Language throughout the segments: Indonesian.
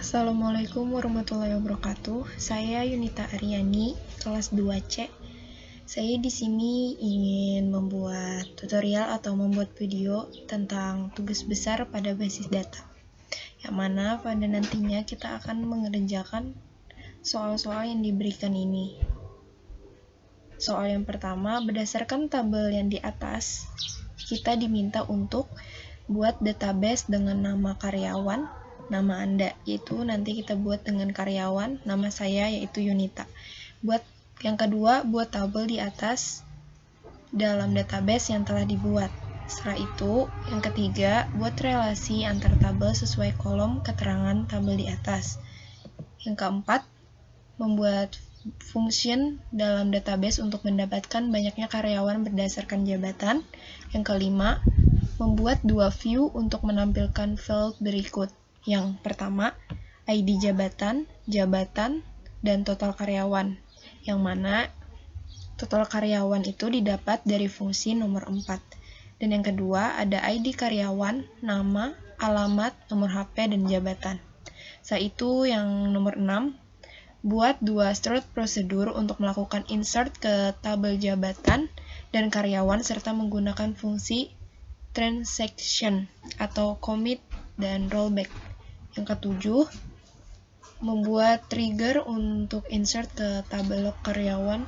Assalamualaikum warahmatullahi wabarakatuh. Saya Yunita Aryani, kelas 2C. Saya di sini ingin membuat tutorial atau membuat video tentang tugas besar pada basis data. Yang mana pada nantinya kita akan mengerjakan soal-soal yang diberikan ini. Soal yang pertama, berdasarkan tabel yang di atas, kita diminta untuk buat database dengan nama karyawan, nama Anda, yaitu nanti kita buat dengan karyawan, nama saya yaitu Yunita. Buat yang kedua, buat tabel di atas dalam database yang telah dibuat. Setelah itu, yang ketiga, buat relasi antar tabel sesuai kolom keterangan tabel di atas. Yang keempat, membuat function dalam database untuk mendapatkan banyaknya karyawan berdasarkan jabatan. Yang kelima, membuat dua view untuk menampilkan field berikut. Yang pertama, ID jabatan, dan total karyawan. Yang mana total karyawan itu didapat dari fungsi nomor 4. Dan yang kedua, ada ID karyawan, nama, alamat, nomor HP, dan jabatan. Setelah itu yang nomor 6, buat dua stored prosedur untuk melakukan insert ke tabel jabatan dan karyawan serta menggunakan fungsi transaction atau commit dan rollback. Yang ketujuh, membuat trigger untuk insert ke tabel log karyawan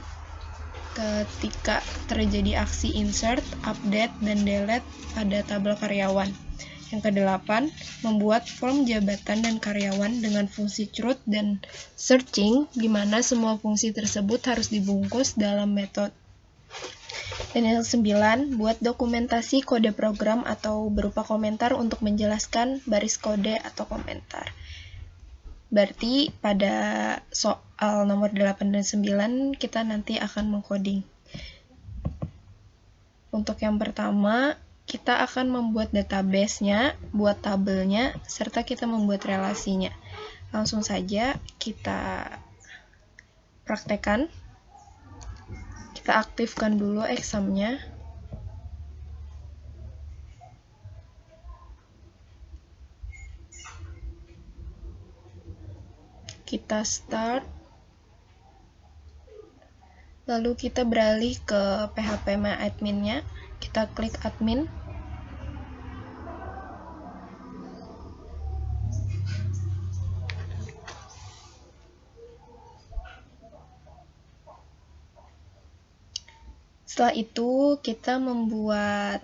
ketika terjadi aksi insert, update, dan delete pada tabel karyawan. Yang kedelapan, membuat form jabatan dan karyawan dengan fungsi truth dan searching, di mana semua fungsi tersebut harus dibungkus dalam metode. Dan yang 9, buat dokumentasi kode program atau berupa komentar untuk menjelaskan baris kode atau komentar. Berarti pada soal nomor 8 dan 9 kita nanti akan mengcoding. Untuk yang pertama, kita akan membuat database-nya, buat tabelnya, serta kita membuat relasinya. Langsung saja kita praktekkan. Kita aktifkan dulu exam-nya. Kita start. Lalu kita beralih ke PHP My Admin-nya. Kita klik admin. Setelah itu, kita membuat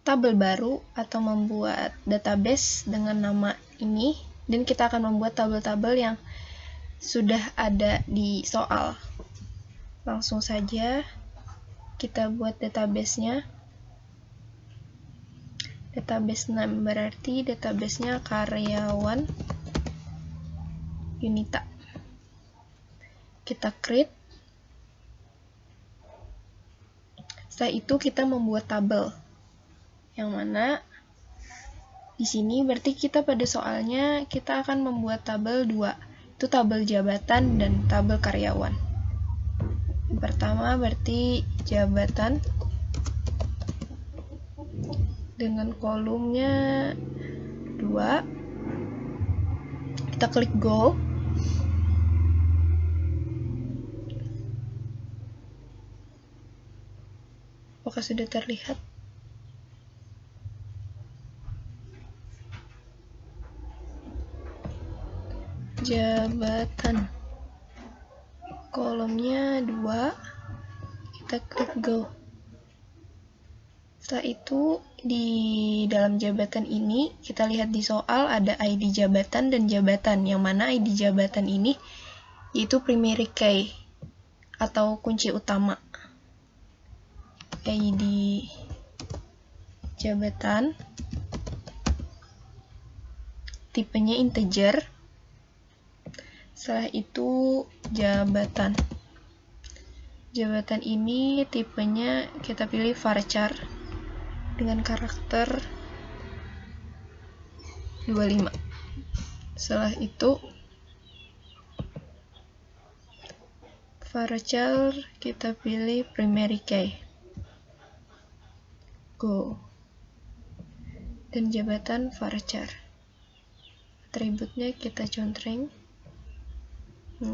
tabel baru atau membuat database dengan nama ini, dan kita akan membuat tabel-tabel yang sudah ada di soal. Langsung saja kita buat database-nya. Database name berarti database-nya karyawan Yunita. Kita create. Setelah itu kita membuat tabel, yang mana di sini berarti kita pada soalnya kita akan membuat tabel 2, itu tabel jabatan dan tabel karyawan. Yang pertama berarti jabatan dengan kolomnya 2. Kita klik go. Apakah sudah terlihat? Jabatan kolomnya 2, kita klik go. Setelah itu di dalam jabatan ini kita lihat di soal ada ID jabatan dan jabatan, yang mana ID jabatan ini yaitu primary key atau kunci utama. ID jabatan tipenya integer. Setelah itu jabatan. Jabatan ini tipenya kita pilih varchar dengan karakter 25. Setelah itu varchar kita pilih primary key. Go. Dan jabatan varchar. atributnya kita contreng.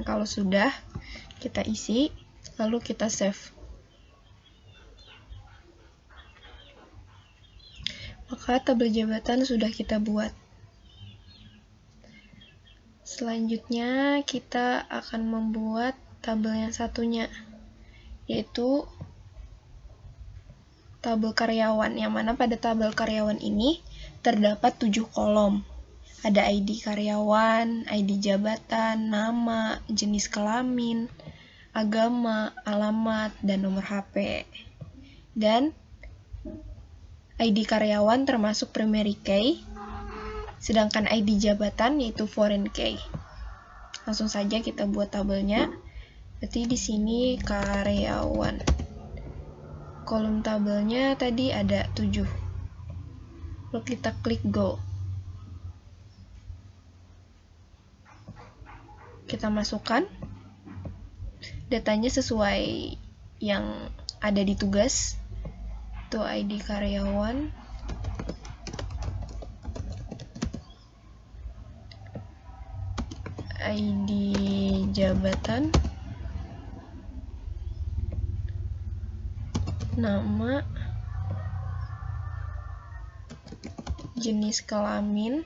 Kalau sudah, kita isi, lalu kita save. Maka tabel jabatan sudah kita buat. Selanjutnya, kita akan membuat tabel yang satunya, yaitu tabel karyawan, yang mana pada tabel karyawan ini terdapat 7 kolom. Ada ID karyawan, ID jabatan, nama, jenis kelamin, agama, alamat, dan nomor HP. Dan ID karyawan termasuk primary key, sedangkan ID jabatan yaitu foreign key. Langsung saja kita buat tabelnya. Berarti di sini karyawan. Kolom tabelnya tadi ada 7. Lalu kita klik go. Kita masukkan datanya sesuai yang ada di tugas. Itu ID karyawan, ID jabatan, nama, jenis kelamin,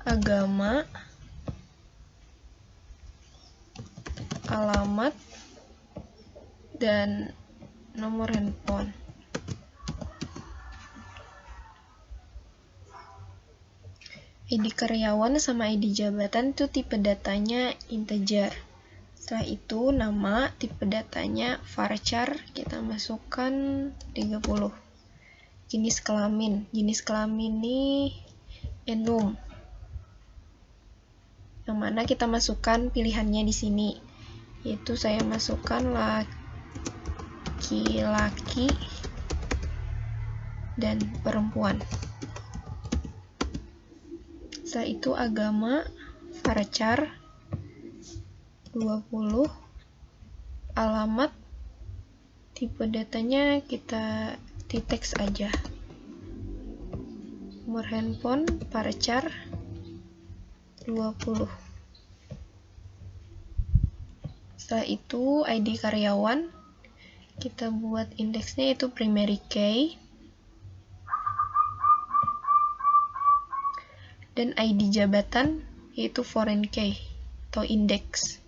agama, alamat, dan nomor handphone. ID karyawan sama ID jabatan itu tipe datanya integer. Setelah itu nama, tipe datanya varchar, kita masukkan 30. Jenis kelamin ini enum, yang mana kita masukkan pilihannya di sini, yaitu saya masukkan laki-laki dan perempuan. Setelah itu agama, varchar 20, alamat, tipe datanya kita teks aja, nomor handphone, varchar 20. Setelah itu ID karyawan, kita buat indeksnya itu primary key, dan ID jabatan yaitu foreign key atau index.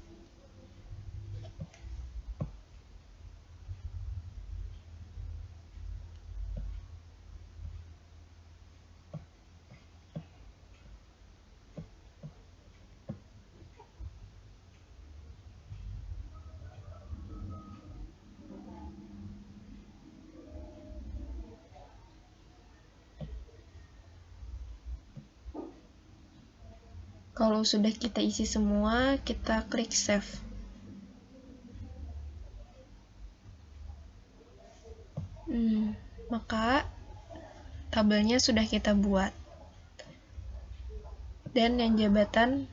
Kalau sudah kita isi semua, kita klik save. Maka tabelnya sudah kita buat. Dan yang jabatan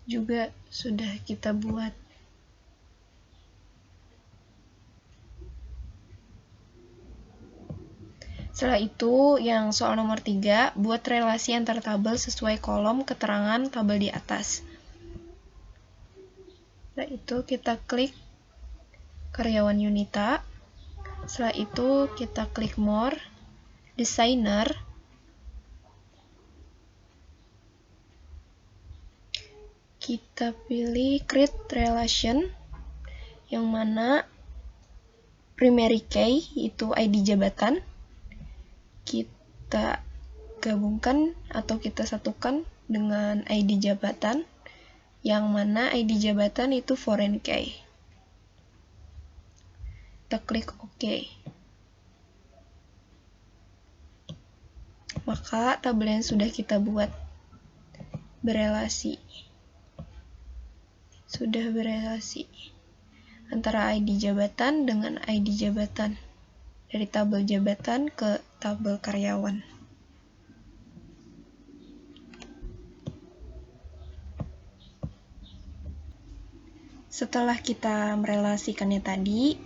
juga sudah kita buat. Setelah itu, yang soal nomor 3, buat relasi antar tabel sesuai kolom keterangan tabel di atas. Setelah itu, kita klik karyawan Yunita. Setelah itu, kita klik more, designer. Kita pilih create relation, yang mana primary key itu ID jabatan. Kita gabungkan atau kita satukan dengan ID jabatan, yang mana ID jabatan itu foreign key. Kita klik OK. Maka tabel yang sudah kita buat berelasi. Sudah berelasi antara ID jabatan dengan ID jabatan. Dari tabel jabatan ke tabel karyawan. Setelah kita merelasikannya tadi,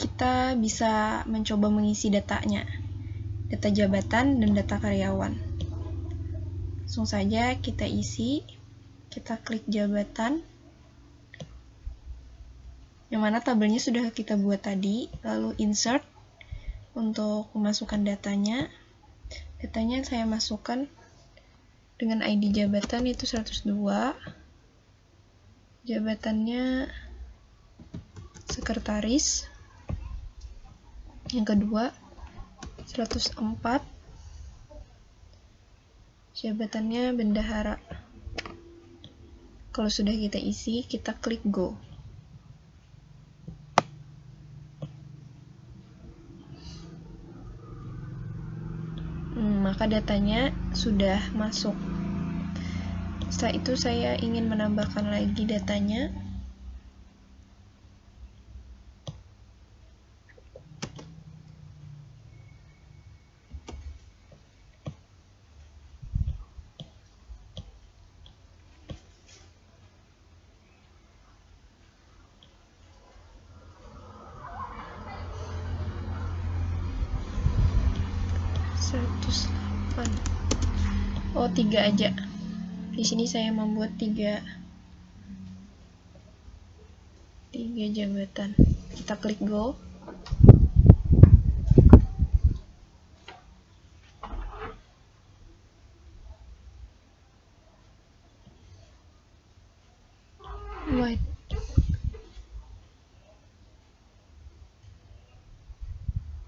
kita bisa mencoba mengisi datanya, data jabatan dan data karyawan. Langsung saja kita isi, kita klik jabatan, yang mana tabelnya sudah kita buat tadi, lalu insert untuk memasukkan datanya. Datanya saya masukkan dengan ID jabatan itu 102, jabatannya sekretaris, yang kedua 104, jabatannya bendahara. Kalau sudah kita isi, kita klik go. Maka datanya sudah masuk. Setelah itu saya ingin menambahkan lagi datanya. Oh, 3 aja. Di sini saya membuat 3 jabatan. Kita klik go. Wait.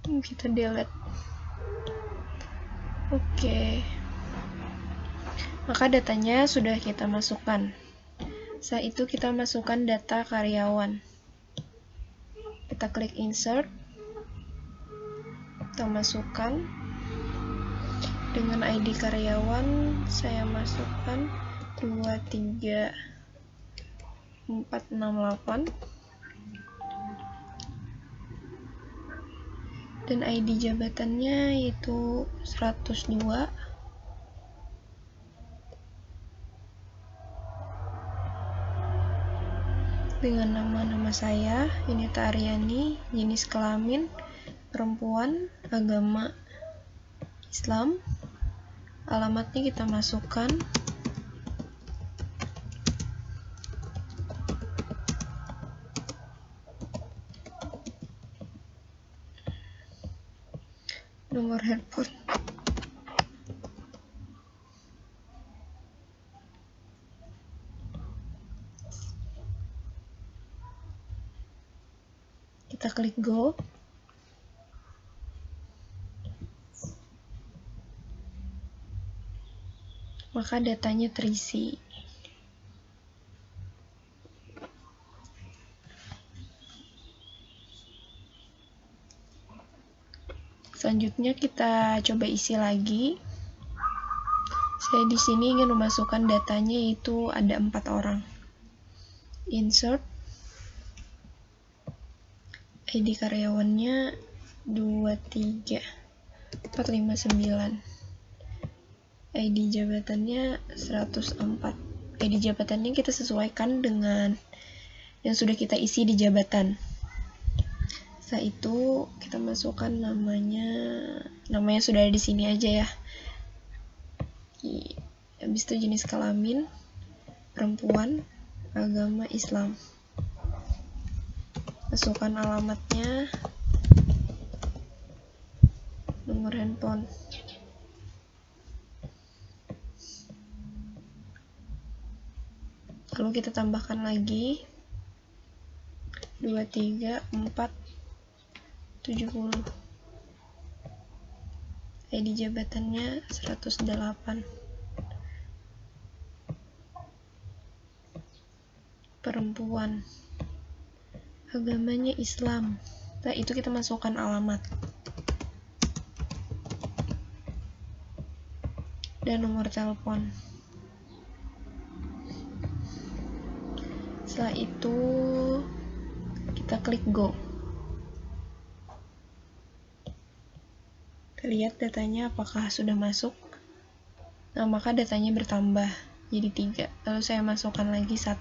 Kita delete. Oke. Maka datanya sudah kita masukkan. Setelah itu kita masukkan data karyawan. Kita klik insert. Kita masukkan. Dengan ID karyawan saya masukkan 23468. Dan ID jabatannya yaitu 102. Dengan nama saya, Yunita Aryani, jenis kelamin perempuan, agama Islam. Alamatnya kita masukkan. Nomor handphone. Kita klik go. Maka datanya terisi. Selanjutnya kita coba isi lagi. Saya di sini ingin memasukkan datanya, yaitu ada 4 orang. Insert. ID karyawannya 23459. ID jabatannya 104. ID jabatannya kita sesuaikan dengan yang sudah kita isi di jabatan. Setelah itu kita masukkan namanya sudah ada di sini aja ya. Habis itu jenis kelamin perempuan, agama Islam. Masukkan alamatnya, nomor handphone. Lalu kita tambahkan lagi 23470. ID jabatannya 108. Perempuan. Agamanya Islam. Nah, itu kita masukkan alamat. Dan nomor telepon. Setelah itu kita klik go. Kita lihat datanya apakah sudah masuk. Nah, maka datanya bertambah jadi 3. Lalu saya masukkan lagi 1,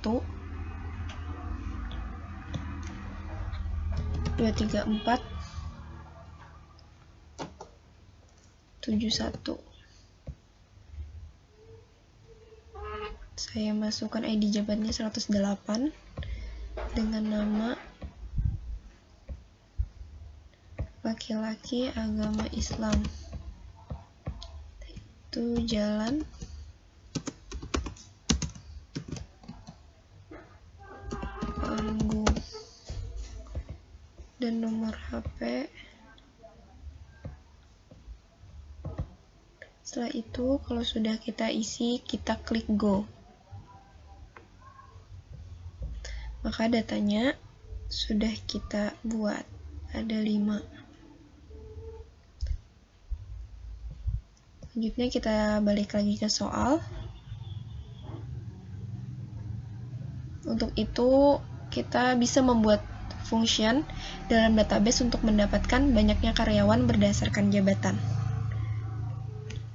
234 71. Saya masukkan ID jabatannya 108 dengan nama laki-laki agama Islam. Itu jalan panggung dan nomor HP. Setelah itu, kalau sudah kita isi, kita klik go. Maka datanya sudah kita buat, ada 5. Selanjutnya kita balik lagi ke soal. Untuk itu kita bisa membuat function dalam database untuk mendapatkan banyaknya karyawan berdasarkan jabatan.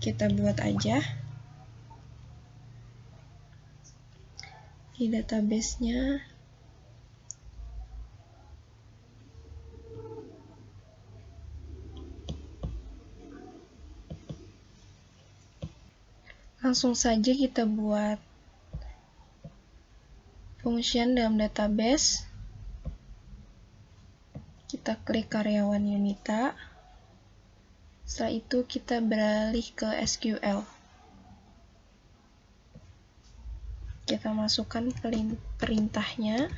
Kita buat aja di database-nya. Langsung saja kita buat function dalam database. Kita klik karyawan Yunita. Setelah itu kita beralih ke SQL. Kita masukkan perintahnya.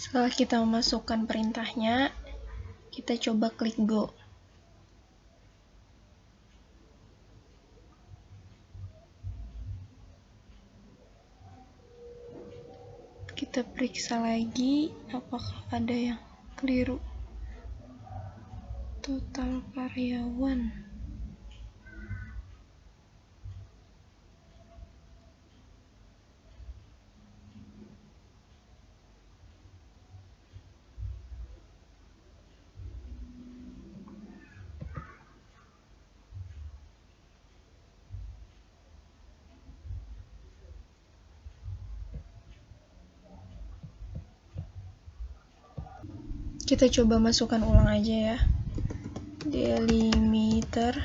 Setelah kita memasukkan perintahnya, kita coba klik go. Kita periksa lagi apakah ada yang keliru. Total karyawan. Kita coba masukkan ulang aja ya. Delimiter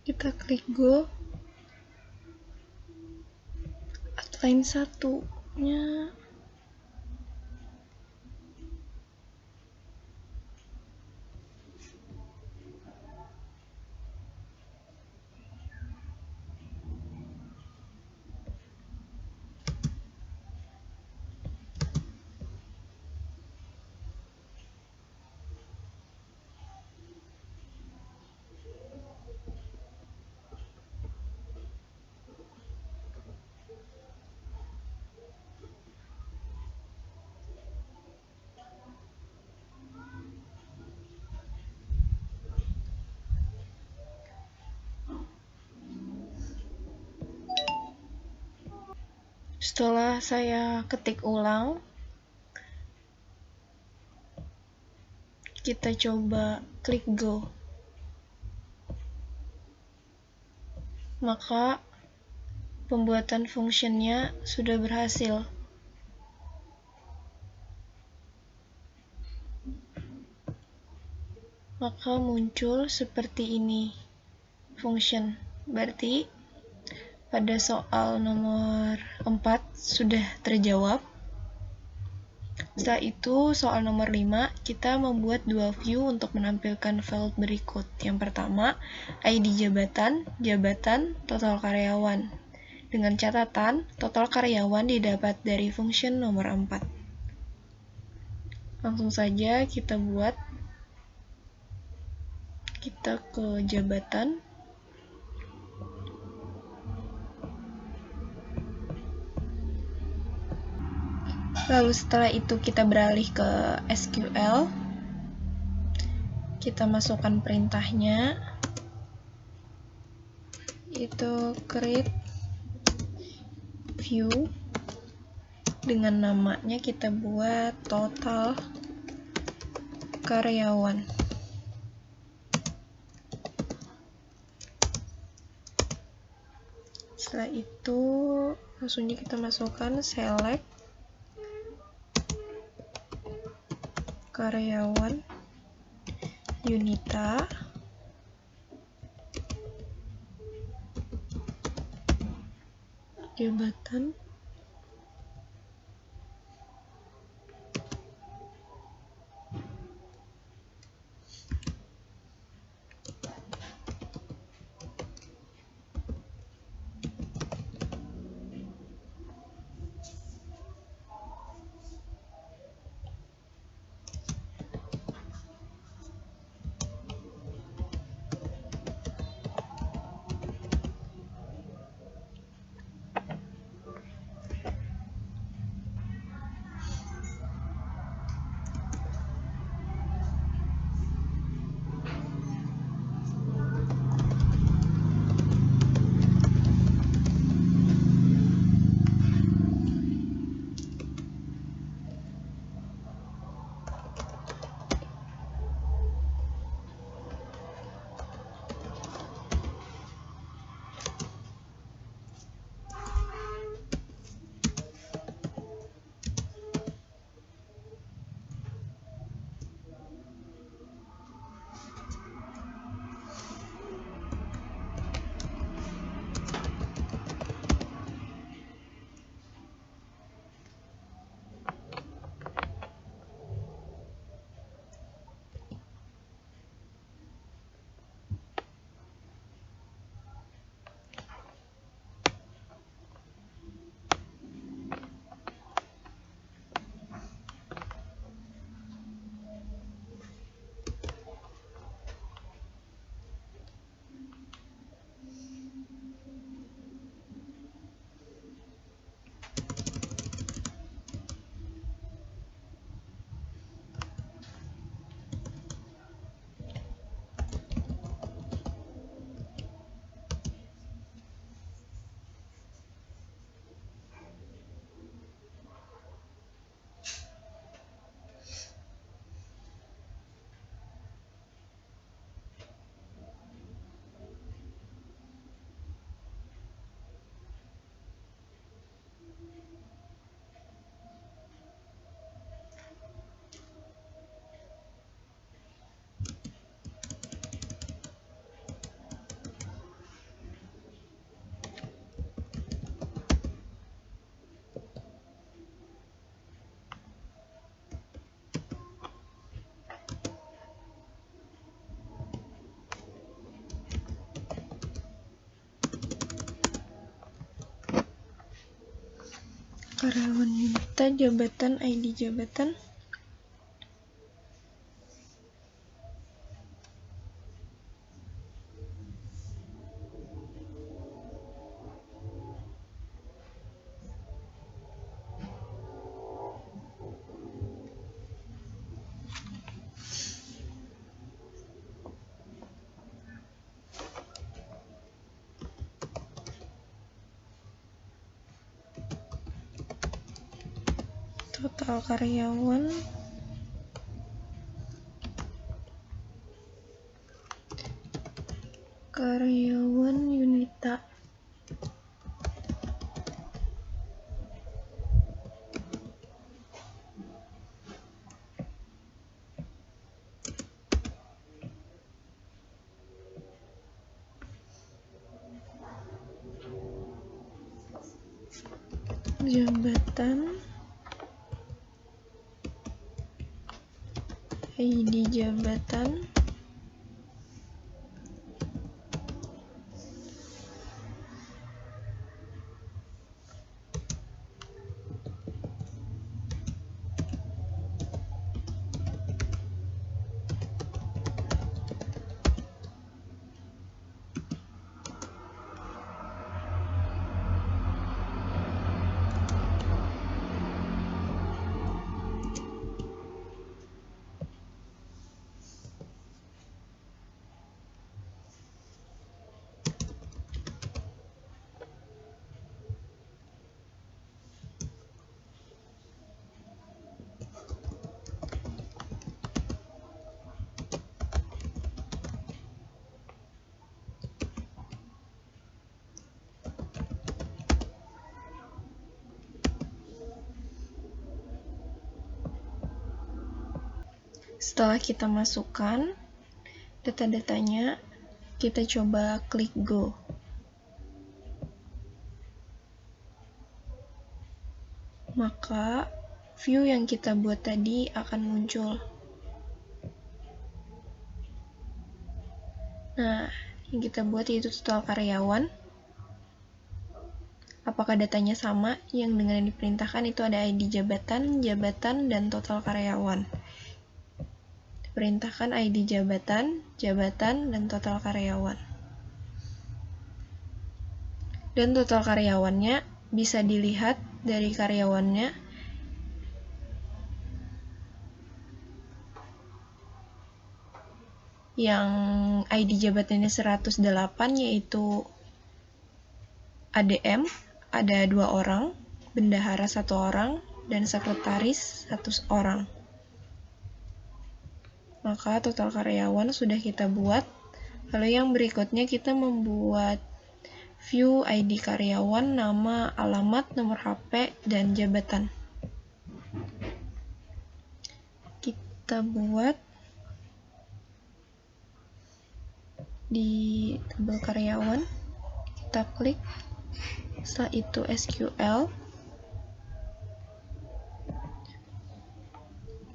kita klik go, outline satunya setelah saya ketik ulang, kita coba klik go, maka pembuatan functionnya sudah berhasil. Maka muncul seperti ini function. Berarti pada soal nomor 4 sudah terjawab. Setelah itu, soal nomor 5, kita membuat dua view untuk menampilkan file berikut. Yang pertama, ID jabatan, total karyawan. Dengan catatan, total karyawan didapat dari function nomor 4. Langsung saja kita buat. Kita ke jabatan. Lalu setelah itu kita beralih ke SQL. Kita masukkan perintahnya. Itu create view. Dengan namanya kita buat total karyawan. Setelah itu langsung kita masukkan select karyawan Yunita, jabatan, karyawan Yunita, jabatan, ID jabatan, total karyawan, Yunita. Jabatan, ID jabatan, setelah kita masukkan data-datanya, kita coba klik Go. Maka view yang kita buat tadi akan muncul. Nah, yang kita buat yaitu total karyawan. Apakah datanya sama? Yang dengan yang diperintahkan itu ada ID jabatan, jabatan, dan total karyawan. Perintahkan ID jabatan, jabatan, dan total karyawan. Dan total karyawannya bisa dilihat dari karyawannya yang ID jabatannya 108, yaitu ADM, ada 2 orang, bendahara 1 orang, dan sekretaris 1 orang. Maka total karyawan sudah kita buat. Lalu yang berikutnya kita membuat view ID karyawan, nama, alamat, nomor HP, dan jabatan. Kita buat di tabel karyawan, kita klik, setelah itu SQL,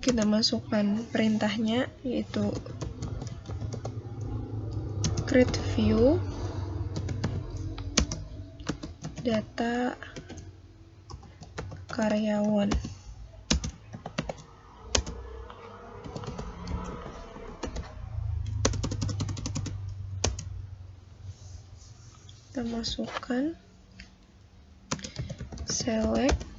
kita masukkan perintahnya yaitu create view data karyawan. Kita masukkan select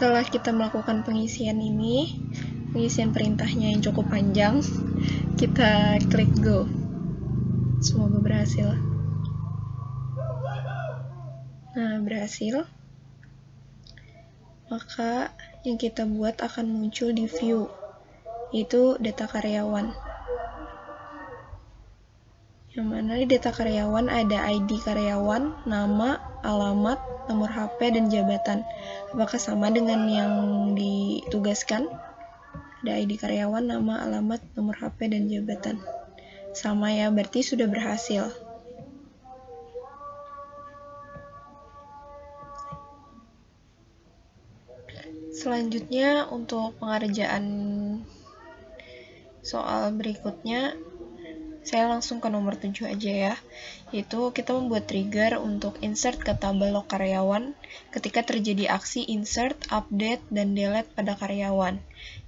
Setelah kita melakukan pengisian perintahnya yang cukup panjang, kita klik go. Semoga berhasil. Nah, berhasil. Maka yang kita buat akan muncul di view, yaitu data karyawan. Yang mana di data karyawan ada ID karyawan, nama, alamat, nomor HP, dan jabatan. Apakah sama dengan yang ditugaskan? Ada ID karyawan, nama, alamat, nomor HP, dan jabatan. Sama ya, berarti sudah berhasil. Selanjutnya untuk pengerjaan soal berikutnya, saya langsung ke nomor 7 aja ya, yaitu kita membuat trigger untuk insert ke tabel log karyawan ketika terjadi aksi insert, update, dan delete pada karyawan.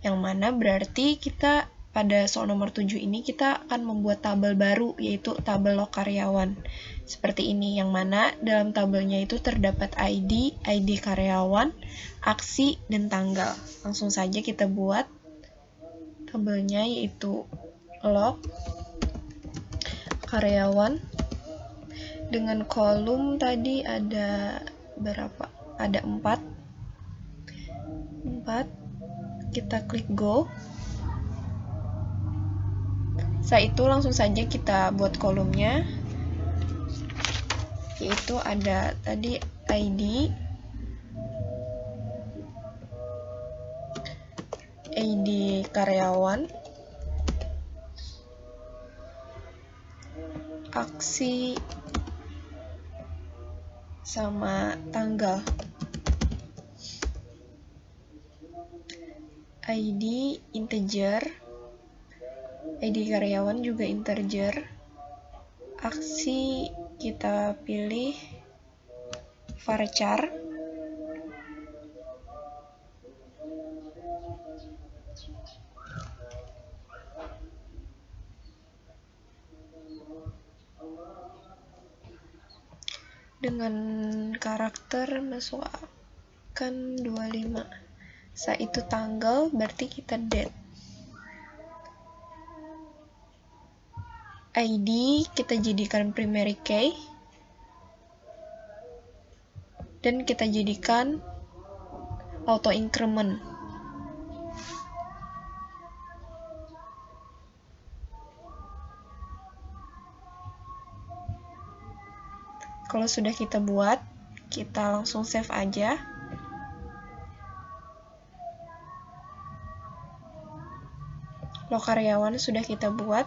Yang mana berarti kita pada soal nomor 7 ini kita akan membuat tabel baru, yaitu tabel log karyawan. Seperti ini, yang mana dalam tabelnya itu terdapat ID karyawan, aksi, dan tanggal. Langsung saja kita buat tabelnya, yaitu log karyawan dengan kolom tadi ada berapa? Ada 4. Kita klik go. Setelah itu langsung saja kita buat kolomnya, yaitu ada tadi ID karyawan, aksi, sama tanggal. ID integer, ID karyawan juga integer, aksi kita pilih varchar, dengan karakter masukkan 25. Saat itu tanggal berarti kita date. ID kita jadikan primary key dan kita jadikan auto increment. Kalau sudah kita buat, kita langsung save aja. Log karyawan sudah kita buat.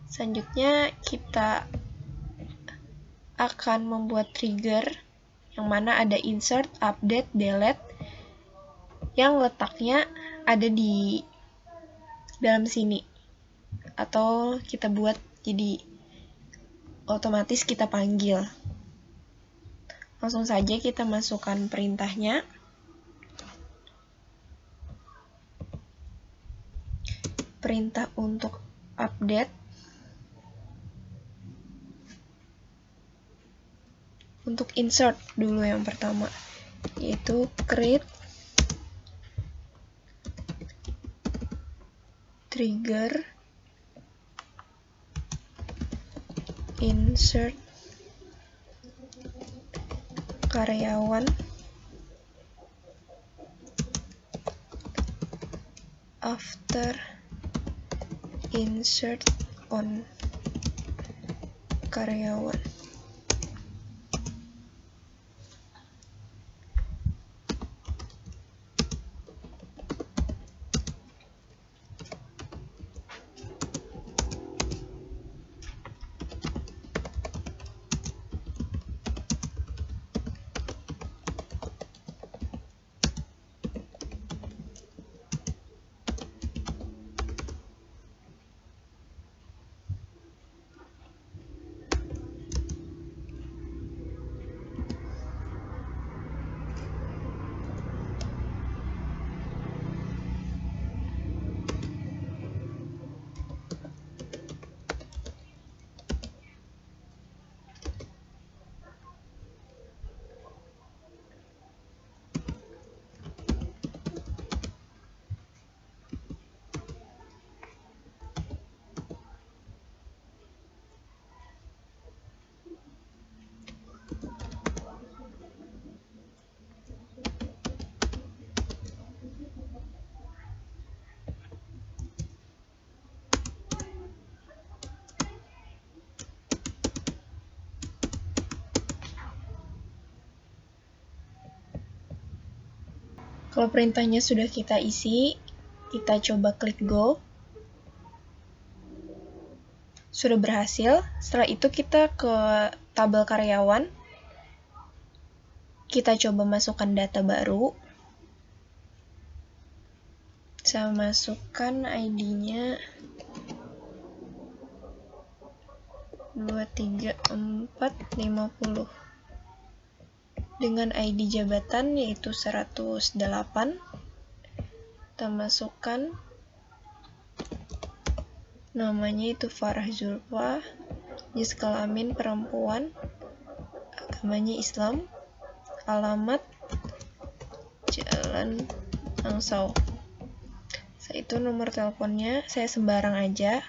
Selanjutnya kita akan membuat trigger yang mana ada insert, update, delete yang letaknya ada di dalam sini, atau kita buat jadi otomatis kita panggil. Langsung saja kita masukkan perintahnya. Perintah untuk update. Untuk insert dulu yang pertama, yaitu create trigger insert karyawan after insert on karyawan. Kalau perintahnya sudah kita isi, kita coba klik go. Sudah berhasil. Setelah itu kita ke tabel karyawan. Kita coba masukkan data baru. Saya masukkan ID-nya 23450 dengan ID jabatan yaitu 108. Kita masukkan namanya itu Farah Zulfa, jenis kelamin perempuan, agamanya Islam, alamat Jalan Angsau. Setelah itu nomor teleponnya saya sembarang aja.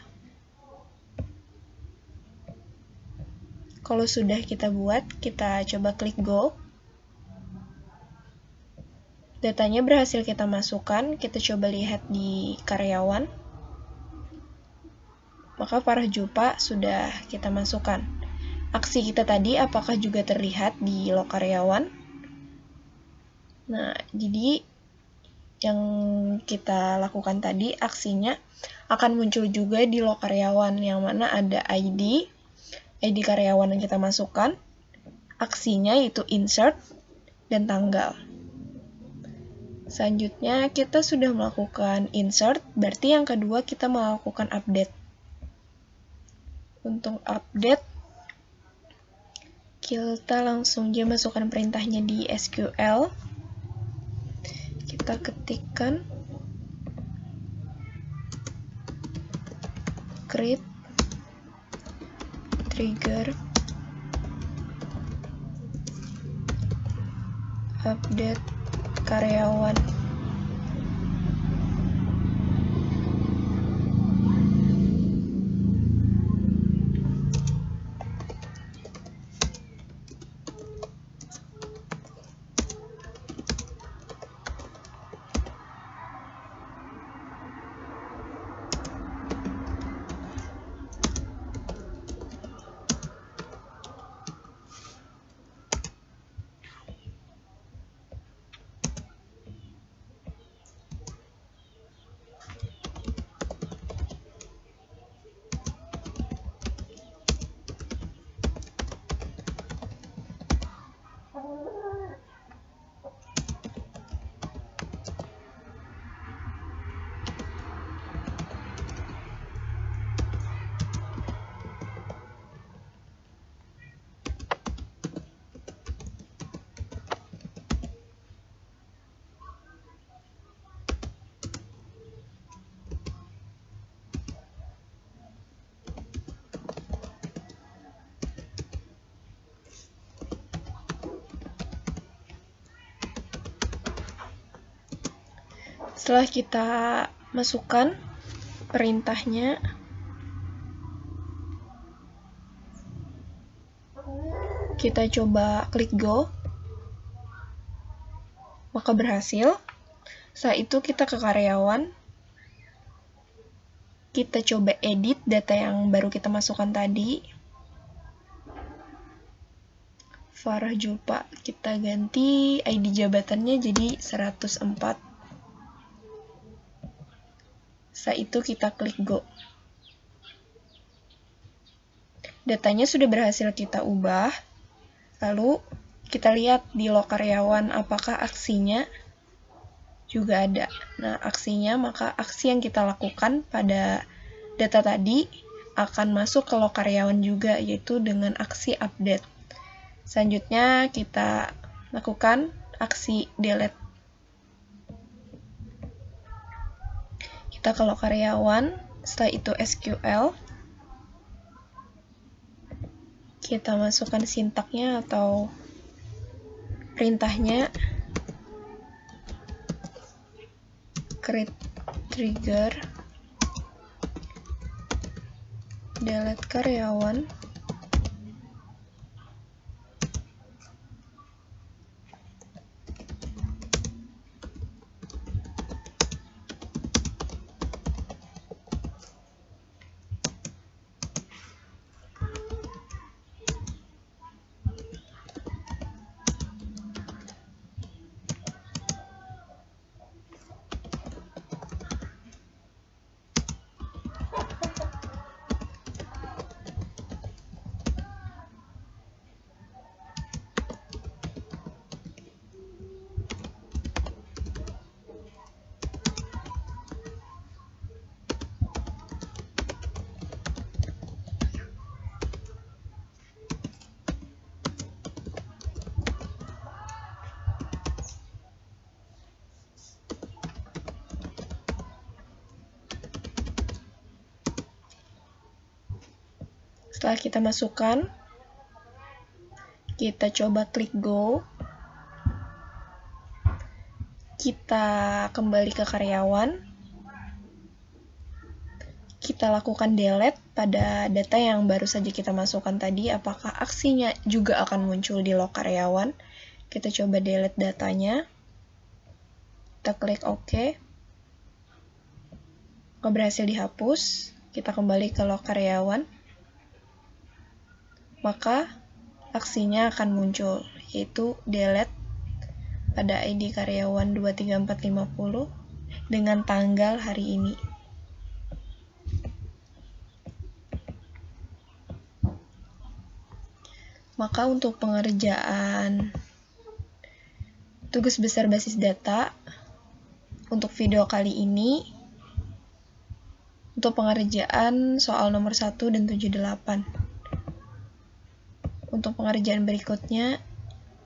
Kalau sudah kita buat, kita coba klik go. Datanya berhasil kita masukkan, kita coba lihat di karyawan. Maka Farah Zulfa sudah kita masukkan. Aksi kita tadi apakah juga terlihat di log karyawan? Nah, jadi yang kita lakukan tadi, aksinya akan muncul juga di log karyawan, yang mana ada ID karyawan yang kita masukkan, aksinya yaitu insert, dan tanggal. Selanjutnya, kita sudah melakukan insert, berarti yang kedua kita melakukan update. Untuk update, kita langsung aja masukkan perintahnya di SQL. Kita ketikkan create trigger update karyawan. Setelah kita masukkan perintahnya, kita coba klik go, maka berhasil. Setelah itu kita ke karyawan, kita coba edit data yang baru kita masukkan tadi. Farah Zulfa, kita ganti ID jabatannya jadi 104. Setelah itu kita klik go. Datanya sudah berhasil kita ubah. Lalu kita lihat di log karyawan apakah aksinya juga ada. Nah, aksinya, maka aksi yang kita lakukan pada data tadi akan masuk ke log karyawan juga, yaitu dengan aksi update. Selanjutnya kita lakukan aksi delete. Kita ke log karyawan, setelah itu SQL. Kita masukkan sintaknya atau perintahnya, create trigger delete karyawan. Setelah kita masukkan, kita coba klik go. Kita kembali ke karyawan. Kita lakukan delete pada data yang baru saja kita masukkan tadi. Apakah aksinya juga akan muncul di log karyawan? Kita coba delete datanya. Kita klik OK. Kalau berhasil dihapus, kita kembali ke log karyawan. Maka aksinya akan muncul, yaitu delete pada ID karyawan 23450 dengan tanggal hari ini. Maka untuk pengerjaan tugas besar basis data untuk video kali ini, untuk pengerjaan soal nomor 1 dan 78. Untuk pengerjaan berikutnya,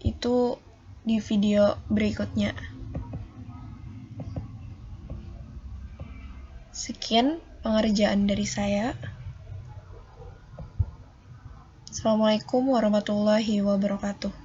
itu di video berikutnya. Sekian pengerjaan dari saya. Assalamualaikum warahmatullahi wabarakatuh.